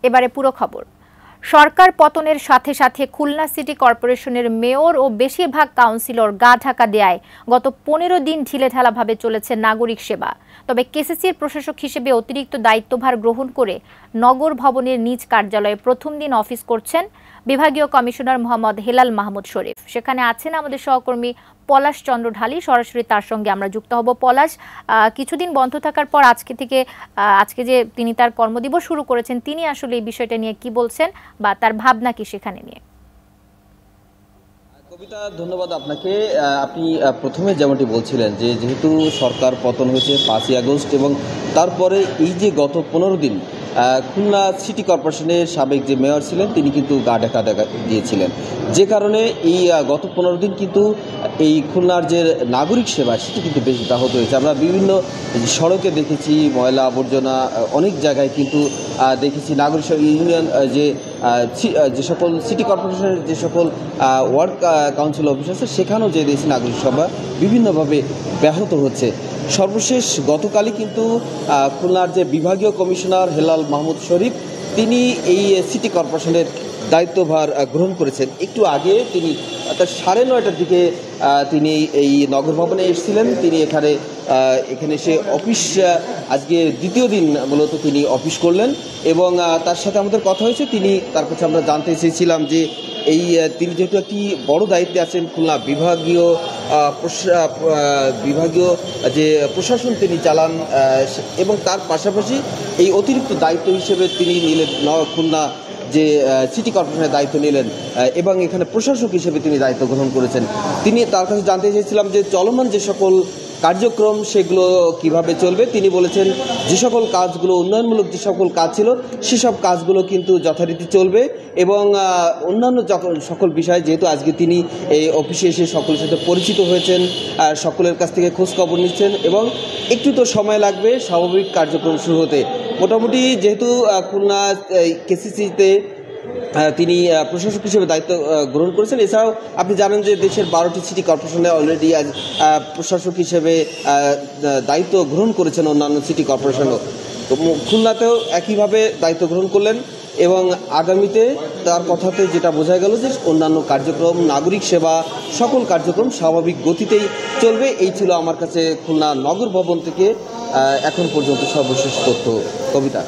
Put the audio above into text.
এবারে পুরো খবর। সরকার পতনের সাথে সাথে খুলনা সিটি কর্পোরেশনের মেয়র ও বেশিরভাগ কাউন্সিলর গা ঢাকা দেয়ায় গত 15 দিন ঢিলেঢালাভাবে চলেছে নাগরিক সেবা। তবে কেসিসির প্রশাসক হিসেবে অতিরিক্ত দায়িত্বভার গ্রহণ করে নগর ভবনের নিজ কার্যালয়ে প্রথম দিন অফিস করছেন বিভাগীয় কমিশনার মোহাম্মদ হেলাল মাহমুদ শরীফ। সেখানে আছেন আমাদের সহকর্মী পলাশ চন্দ্র ঢালি, সরাসরি তার সঙ্গে আমরা যুক্ত হব। পলাশ, কিছুদিন বন্ধ থাকার পর আজকে যে তিনি তার কর্মদিবস শুরু করেছেন, তিনি আসলে এই বিষয়টা নিয়ে কি বলছেন বা তার ভাবনা কি সেখানে নিয়ে? কবিতা, ধন্যবাদ আপনাকে। আপনি প্রথমে যেমনটি বলছিলেন যে যেহেতু সরকার পতন হয়েছে 5ই আগস্ট এবং তারপরে এই যে গত 15 দিন খুলনা সিটি কর্পোরেশনের সাবেক যে মেয়র ছিলেন তিনি কিন্তু গা ঢাকা দিয়েছিলেন, যে কারণে এই গত 15 দিন কিন্তু এই খুলনার যে নাগরিক সেবা সেটি কিন্তু বেশ ব্যাহত হয়েছে। আমরা বিভিন্ন সড়কে দেখেছি ময়লা আবর্জনা, অনেক জায়গায় কিন্তু দেখেছি নাগরিক ইউনিয়ন যে সকল সিটি কর্পোরেশনের যে সকল ওয়ার্ড কাউন্সিল অফিস আছে সেখানেও যে দেখছি নাগরিক সভা বিভিন্নভাবে ব্যাহত হচ্ছে। সর্বশেষ গতকালই কিন্তু খুলনার যে বিভাগীয় কমিশনার হেলাল মাহমুদ শরীফ তিনি এই সিটি কর্পোরেশনের দায়িত্বভার গ্রহণ করেছেন। একটু আগে তিনি অর্থাৎ 9:30টার দিকে তিনি এই নগর ভবনে এসেছিলেন। তিনি এখানে এসে অফিস আজকে দ্বিতীয় দিন মূলত তিনি অফিস করলেন এবং তার সাথে আমাদের কথা হয়েছে। তার কাছে আমরা জানতে চেয়েছিলাম যে তিনি যেহেতু একটি বড় দায়িত্বে আছেন, খুলনা বিভাগীয় যে প্রশাসন তিনি চালান এবং তার পাশাপাশি এই অতিরিক্ত দায়িত্ব হিসেবে তিনি নিলেন খুলনা যে সিটি কর্পোরেশনের দায়িত্ব নিলেন এবং এখানে প্রশাসক হিসেবে তিনি দায়িত্ব গ্রহণ করেছেন। তার কাছে জানতে চেয়েছিলাম যে চলমান যে সকল কার্যক্রম সেগুলো কিভাবে চলবে। তিনি বলেছেন যে সকল কাজগুলো উন্নয়নমূলক যে সকল কাজ ছিল সেসব কাজগুলো কিন্তু যথারীতি চলবে এবং অন্যান্য সকল বিষয় যেহেতু আজকে তিনি এই অফিসে এসে সকলের সাথে পরিচিত হয়েছেন, সকলের কাছ থেকে খোঁজখবর নিচ্ছেন এবং একটু তো সময় লাগবে স্বাভাবিক কার্যক্রম শুরু হতে। মোটামুটি যেহেতু খুলনা কেসিসিতে তিনি প্রশাসক হিসেবে দায়িত্ব গ্রহণ করেছেন, এছাড়াও আপনি জানেন যে দেশের 12টি সিটি কর্পোরেশনে অলরেডি আজ প্রশাসক হিসেবে দায়িত্ব গ্রহণ করেছেন অন্যান্য সিটি কর্পোরেশনও। তো খুলনাতেও একইভাবে দায়িত্ব গ্রহণ করলেন এবং আগামীতে তার কথাতে যেটা বোঝা গেল যে অন্যান্য কার্যক্রম, নাগরিক সেবা সকল কার্যক্রম স্বাভাবিক গতিতেই চলবে। এই ছিল আমার কাছে খুলনা নগর ভবন থেকে এখন পর্যন্ত সর্বশেষ তথ্য। কবিতা।